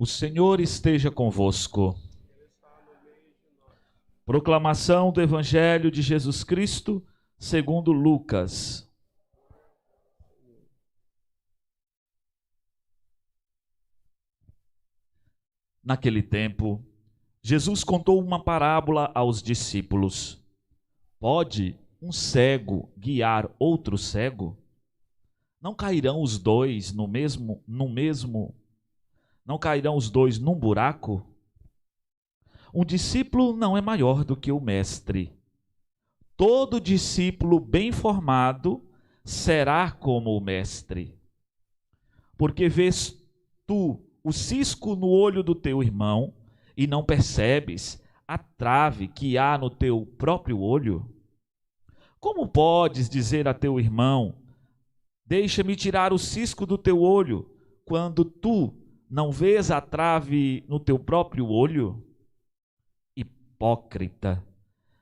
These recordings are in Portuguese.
O Senhor esteja convosco. Proclamação do Evangelho de Jesus Cristo, segundo Lucas. Naquele tempo, Jesus contou uma parábola aos discípulos. Pode um cego guiar outro cego? Não cairão os dois Não cairão os dois num buraco? Um discípulo não é maior do que o mestre. Todo discípulo bem formado será como o mestre. Porque vês tu o cisco no olho do teu irmão e não percebes a trave que há no teu próprio olho? Como podes dizer a teu irmão: deixa-me tirar o cisco do teu olho, quando tu não vês a trave no teu próprio olho? Hipócrita,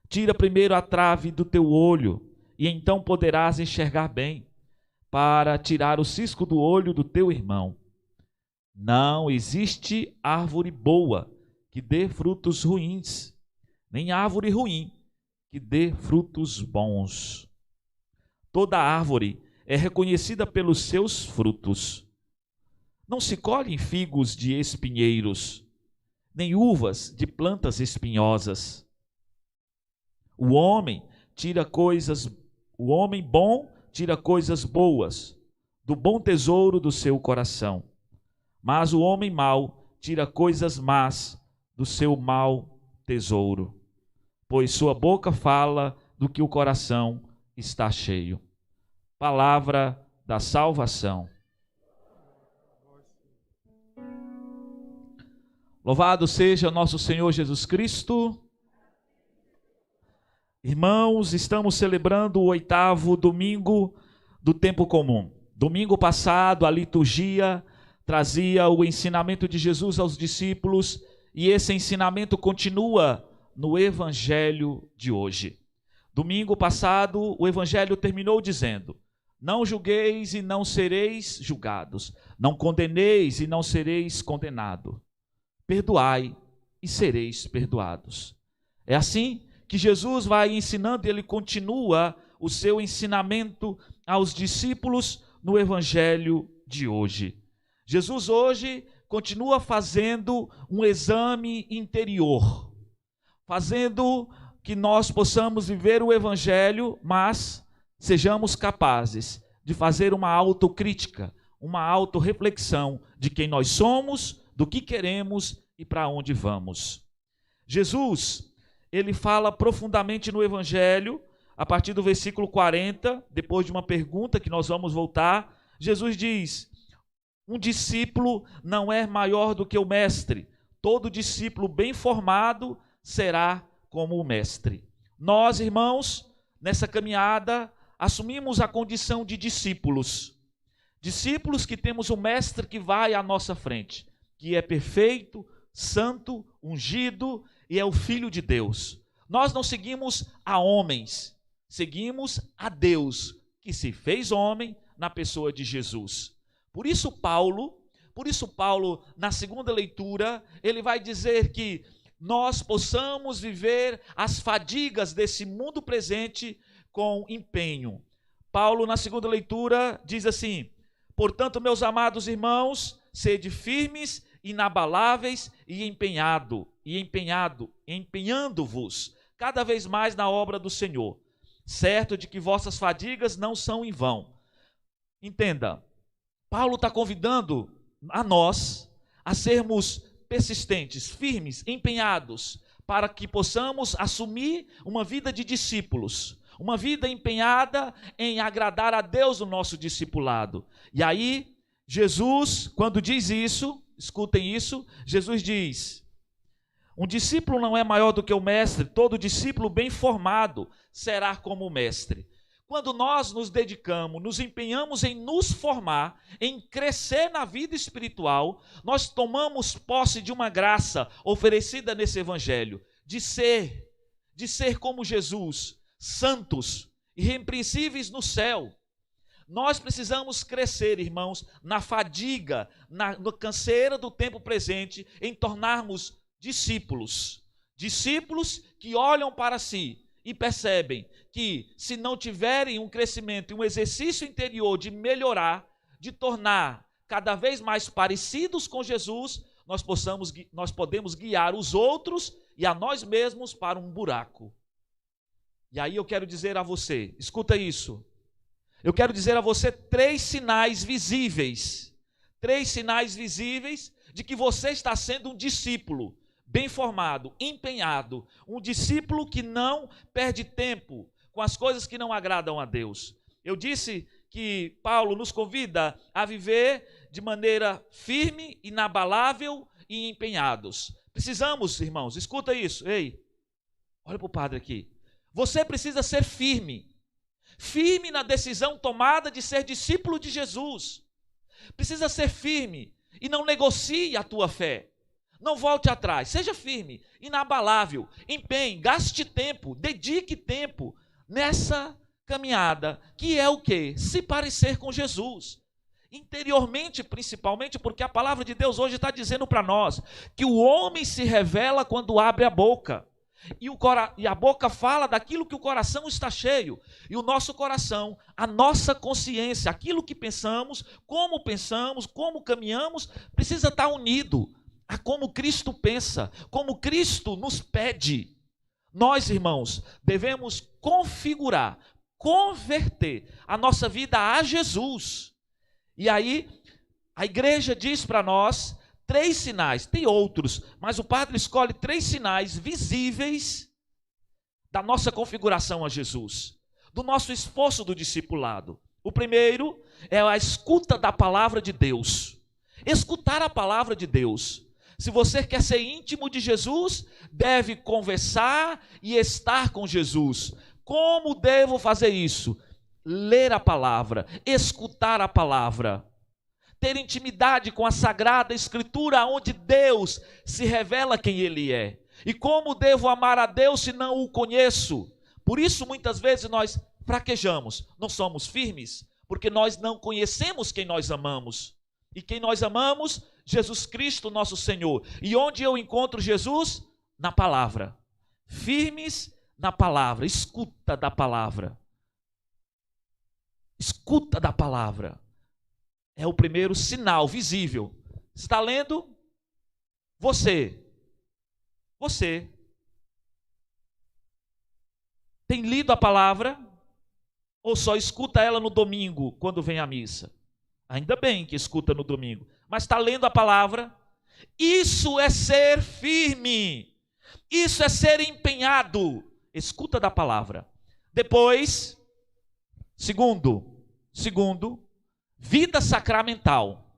tira primeiro a trave do teu olho, e então poderás enxergar bem, para tirar o cisco do olho do teu irmão. Não existe árvore boa que dê frutos ruins, nem árvore ruim que dê frutos bons. Toda árvore é reconhecida pelos seus frutos. Não se colhem figos de espinheiros, nem uvas de plantas espinhosas. O homem bom tira coisas boas do bom tesouro do seu coração, mas o homem mau tira coisas más do seu mau tesouro, pois sua boca fala do que o coração está cheio. Palavra da salvação. Louvado seja nosso Senhor Jesus Cristo. Irmãos, estamos celebrando o 8º domingo do tempo comum. Domingo passado, a liturgia trazia o ensinamento de Jesus aos discípulos e esse ensinamento continua no Evangelho de hoje. Domingo passado, o Evangelho terminou dizendo: não julgueis e não sereis julgados, não condeneis e não sereis condenados. Perdoai e sereis perdoados. É assim que Jesus vai ensinando e ele continua o seu ensinamento aos discípulos no Evangelho de hoje. Jesus hoje continua fazendo um exame interior, fazendo que nós possamos viver o Evangelho, mas sejamos capazes de fazer uma autocrítica, uma autorreflexão de quem nós somos, do que queremos e para onde vamos. Jesus, ele fala profundamente no Evangelho, a partir do versículo 40, depois de uma pergunta que nós vamos voltar, Jesus diz: um discípulo não é maior do que o mestre, todo discípulo bem formado será como o mestre. Nós, irmãos, nessa caminhada, assumimos a condição de discípulos. Discípulos que temos um mestre que vai à nossa frente, que é perfeito, santo, ungido e é o Filho de Deus. Nós não seguimos a homens, seguimos a Deus, que se fez homem na pessoa de Jesus. Por isso Paulo, na segunda leitura, ele vai dizer que nós possamos viver as fadigas desse mundo presente com empenho. Paulo, na segunda leitura, diz assim: portanto, meus amados irmãos, sede firmes, inabaláveis e empenhando-vos cada vez mais na obra do Senhor, certo de que vossas fadigas não são em vão. Entenda, Paulo está convidando a nós a sermos persistentes, firmes, empenhados, para que possamos assumir uma vida de discípulos, uma vida empenhada em agradar a Deus no nosso discipulado. E aí, Jesus, quando diz isso, escutem isso, Jesus diz: um discípulo não é maior do que o mestre, todo discípulo bem formado será como o mestre. Quando nós nos dedicamos, nos empenhamos em nos formar, em crescer na vida espiritual, nós tomamos posse de uma graça oferecida nesse Evangelho, de ser como Jesus, santos, irrepreensíveis no céu. Nós precisamos crescer, irmãos, na fadiga, na canseira do tempo presente, em tornarmos discípulos. Discípulos que olham para si e percebem que, se não tiverem um crescimento e um exercício interior de melhorar, de tornar cada vez mais parecidos com Jesus, nós podemos guiar os outros e a nós mesmos para um buraco. E aí eu quero dizer a você, escuta isso, eu quero dizer a você 3 sinais visíveis de que você está sendo um discípulo bem formado, empenhado, um discípulo que não perde tempo com as coisas que não agradam a Deus. Eu disse que Paulo nos convida a viver de maneira firme, inabalável e empenhados. Precisamos, irmãos, escuta isso, ei, olha para o padre aqui. Você precisa ser firme na decisão tomada de ser discípulo de Jesus. Precisa ser firme e não negocie a tua fé. Não volte atrás, seja firme, inabalável, empenhe, gaste tempo, dedique tempo nessa caminhada, que é o quê? Se parecer com Jesus. Interiormente, principalmente, porque a palavra de Deus hoje está dizendo para nós que o homem se revela quando abre a boca. E a boca fala daquilo que o coração está cheio. E o nosso coração, a nossa consciência, aquilo que pensamos, como caminhamos, precisa estar unido a como Cristo pensa, como Cristo nos pede. Nós, irmãos, devemos configurar, converter a nossa vida a Jesus. E aí, a igreja diz para nós 3 sinais, tem outros, mas o padre escolhe 3 sinais visíveis da nossa configuração a Jesus, do nosso esforço do discipulado. O primeiro é a escuta da palavra de Deus. Escutar a palavra de Deus. Se você quer ser íntimo de Jesus, deve conversar e estar com Jesus. Como devo fazer isso? Ler a palavra, escutar a palavra, ter intimidade com a Sagrada Escritura, onde Deus se revela quem Ele é. E como devo amar a Deus se não o conheço? Por isso, muitas vezes nós fraquejamos, não somos firmes, porque nós não conhecemos quem nós amamos. E quem nós amamos? Jesus Cristo, nosso Senhor. E onde eu encontro Jesus? Na palavra. Firmes na palavra, escuta da palavra. Escuta da palavra. É o primeiro sinal visível. Está lendo? Você tem lido a palavra ou só escuta ela no domingo, quando vem à missa? Ainda bem que escuta no domingo, mas está lendo a palavra. Isso é ser firme, isso é ser empenhado. Escuta da palavra. Depois, segundo, vida sacramental.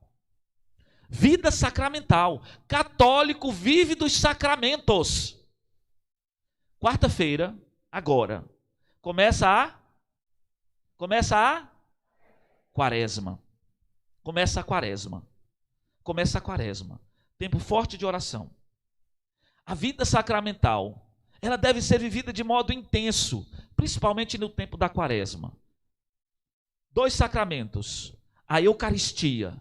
Vida sacramental. Católico vive dos sacramentos. Quarta-feira, agora, começa a quaresma. Começa a quaresma. Tempo forte de oração. A vida sacramental, ela deve ser vivida de modo intenso, principalmente no tempo da quaresma. 2 sacramentos. A Eucaristia.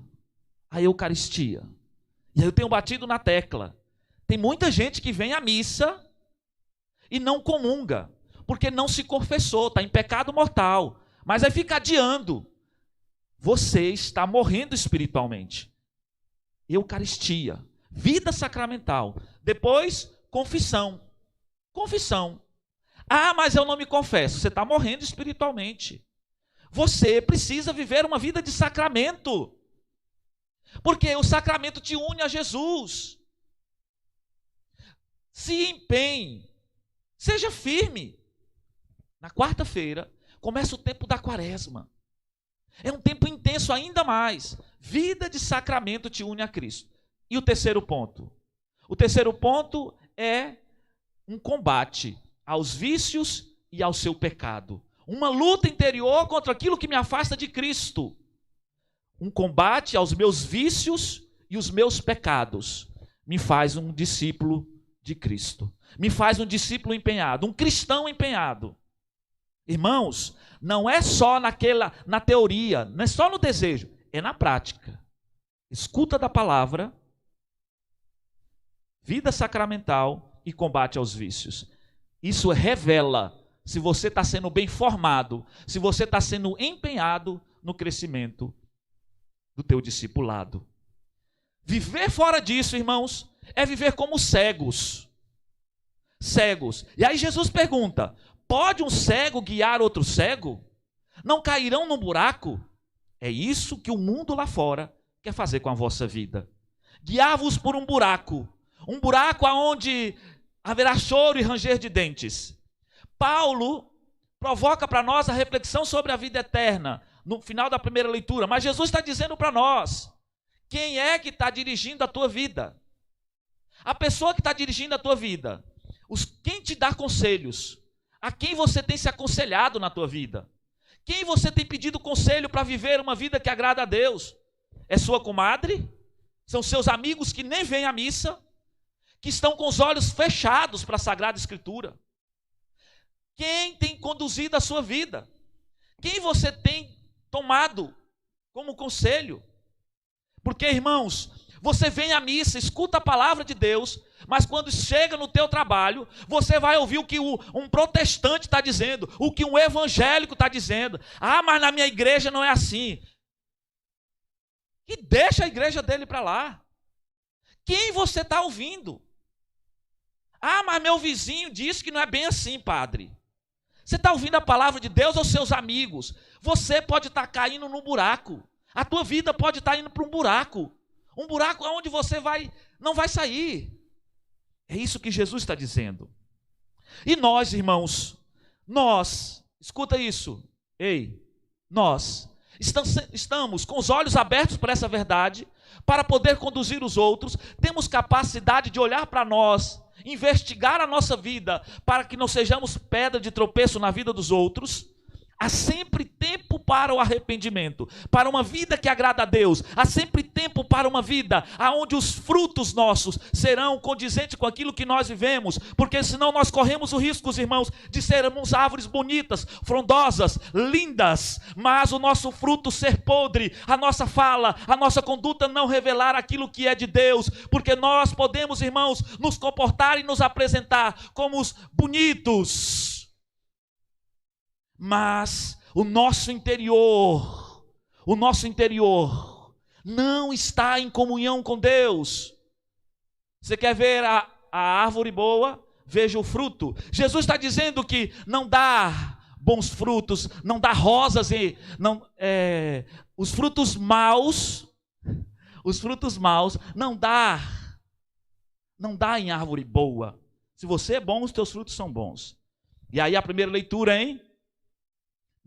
E aí eu tenho batido na tecla. Tem muita gente que vem à missa e não comunga, porque não se confessou, está em pecado mortal. Mas aí fica adiando. Você está morrendo espiritualmente. Eucaristia, vida sacramental. Depois, confissão. Ah, mas eu não me confesso. Você está morrendo espiritualmente. Você precisa viver uma vida de sacramento. Porque o sacramento te une a Jesus. Se empenhe. Seja firme. Na quarta-feira, começa o tempo da quaresma. É um tempo intenso ainda mais. Vida de sacramento te une a Cristo. E o terceiro ponto? O terceiro ponto é um combate aos vícios e ao seu pecado. Uma luta interior contra aquilo que me afasta de Cristo. Um combate aos meus vícios e os meus pecados. Me faz um discípulo de Cristo. Me faz um discípulo empenhado, um cristão empenhado. Irmãos, não é só na teoria, não é só no desejo, é na prática. Escuta da palavra, vida sacramental e combate aos vícios. Isso revela se você está sendo bem formado, se você está sendo empenhado no crescimento do teu discipulado. Viver fora disso, irmãos, é viver como cegos. Cegos. E aí Jesus pergunta: pode um cego guiar outro cego? Não cairão num buraco? É isso que o mundo lá fora quer fazer com a vossa vida. Guiar-vos por um buraco aonde haverá choro e ranger de dentes. Paulo provoca para nós a reflexão sobre a vida eterna no final da primeira leitura, mas Jesus está dizendo para nós: quem é que está dirigindo a tua vida? A pessoa que está dirigindo a tua vida, quem te dá conselhos, a quem você tem se aconselhado na tua vida, quem você tem pedido conselho para viver uma vida que agrada a Deus? É sua comadre? São seus amigos que nem vêm à missa, que estão com os olhos fechados para a Sagrada Escritura? Quem tem conduzido a sua vida? Quem você tem tomado como conselho? Porque, irmãos, você vem à missa, escuta a palavra de Deus, mas quando chega no teu trabalho, você vai ouvir o que um protestante está dizendo, o que um evangélico está dizendo. Ah, mas na minha igreja não é assim. E deixa a igreja dele para lá. Quem você está ouvindo? Ah, mas meu vizinho disse que não é bem assim, padre. Você está ouvindo a palavra de Deus ou seus amigos? Você pode estar caindo num buraco. A tua vida pode estar indo para um buraco onde você não vai sair. É isso que Jesus está dizendo. E nós, irmãos, escuta isso, nós estamos com os olhos abertos para essa verdade, para poder conduzir os outros, temos capacidade de olhar para nós, investigar a nossa vida, para que não sejamos pedra de tropeço na vida dos outros. Há sempre tempo para o arrependimento, para uma vida que agrada a Deus. Há sempre tempo para uma vida onde os frutos nossos serão condizentes com aquilo que nós vivemos, porque senão nós corremos o risco, irmãos, de sermos árvores bonitas, frondosas, lindas, mas o nosso fruto ser podre, a nossa fala, a nossa conduta não revelar aquilo que é de Deus, porque nós podemos, irmãos, nos comportar e nos apresentar como os bonitos, mas o nosso interior não está em comunhão com Deus. Você quer ver a árvore boa? Veja o fruto. Jesus está dizendo que não dá bons frutos, não dá rosas, os frutos maus não dá em árvore boa. Se você é bom, os teus frutos são bons. E aí a primeira leitura,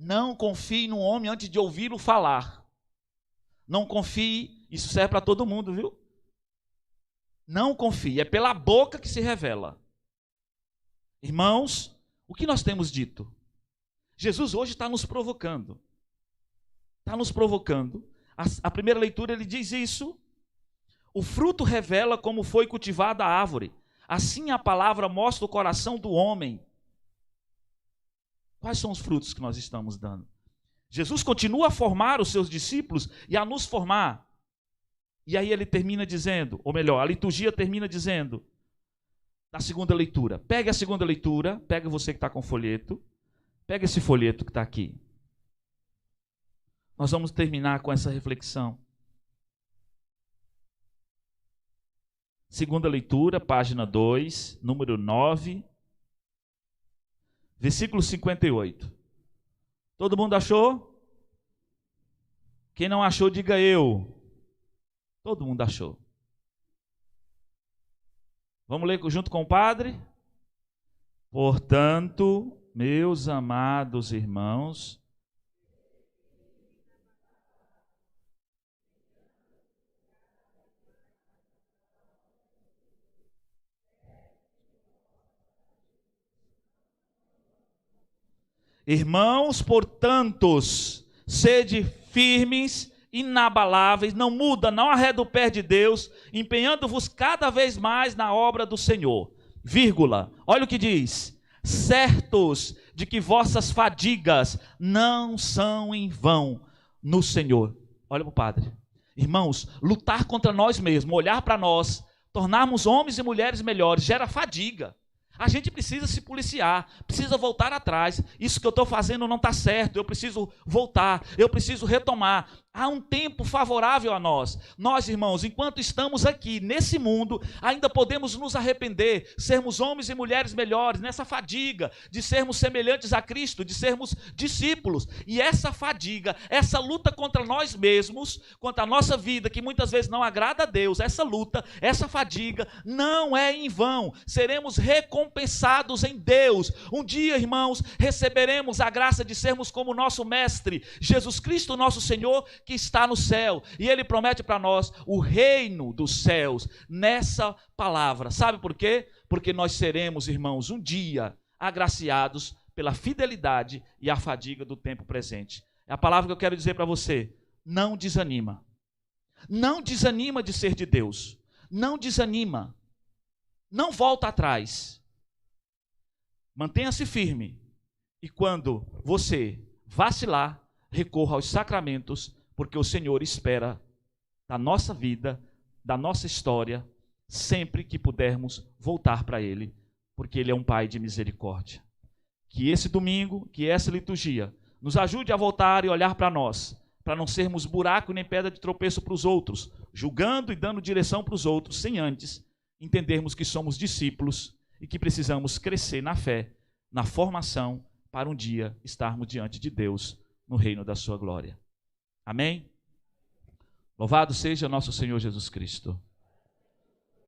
não confie no homem antes de ouvi-lo falar. Não confie, isso serve para todo mundo, viu? Não confie, é pela boca que se revela. Irmãos, o que nós temos dito? Jesus hoje está nos provocando. A primeira leitura ele diz isso. O fruto revela como foi cultivada a árvore. Assim a palavra mostra o coração do homem. Quais são os frutos que nós estamos dando? Jesus continua a formar os seus discípulos e a nos formar. E aí ele termina dizendo, ou melhor, a liturgia termina dizendo, na segunda leitura. Pega a segunda leitura, pega você que está com folheto, pega esse folheto que está aqui. Nós vamos terminar com essa reflexão. Segunda leitura, página 2, número 9. Versículo 58. Todo mundo achou? Quem não achou, diga eu. Todo mundo achou. Vamos ler junto com o padre? Portanto, meus amados irmãos, portanto, sede firmes, inabaláveis, não muda, não arreda o pé de Deus, empenhando-vos cada vez mais na obra do Senhor. Vírgula, olha o que diz: certos de que vossas fadigas não são em vão no Senhor. Olha para o Padre. Irmãos, lutar contra nós mesmos, olhar para nós, tornarmos homens e mulheres melhores, gera fadiga. A gente precisa se policiar, precisa voltar atrás. Isso que eu estou fazendo não está certo, eu preciso voltar, eu preciso retomar. Há um tempo favorável a nós. Nós, irmãos, enquanto estamos aqui nesse mundo, ainda podemos nos arrepender, sermos homens e mulheres melhores, nessa fadiga de sermos semelhantes a Cristo, de sermos discípulos. E essa fadiga, essa luta contra nós mesmos, contra a nossa vida, que muitas vezes não agrada a Deus, essa luta, essa fadiga, não é em vão. Seremos recompensados em Deus. Um dia, irmãos, receberemos a graça de sermos como o nosso Mestre, Jesus Cristo, nosso Senhor, que está no céu, e Ele promete para nós o reino dos céus, nessa palavra. Sabe por quê? Porque nós seremos, irmãos, um dia agraciados pela fidelidade e a fadiga do tempo presente. É a palavra que eu quero dizer para você. Não desanima. Não desanima de ser de Deus. Não desanima. Não volta atrás. Mantenha-se firme. E quando você vacilar, recorra aos sacramentos, porque o Senhor espera da nossa vida, da nossa história, sempre que pudermos voltar para Ele, porque Ele é um Pai de misericórdia. Que esse domingo, que essa liturgia, nos ajude a voltar e olhar para nós, para não sermos buraco nem pedra de tropeço para os outros, julgando e dando direção para os outros, sem antes entendermos que somos discípulos e que precisamos crescer na fé, na formação, para um dia estarmos diante de Deus no reino da sua glória. Amém? Louvado seja nosso Senhor Jesus Cristo.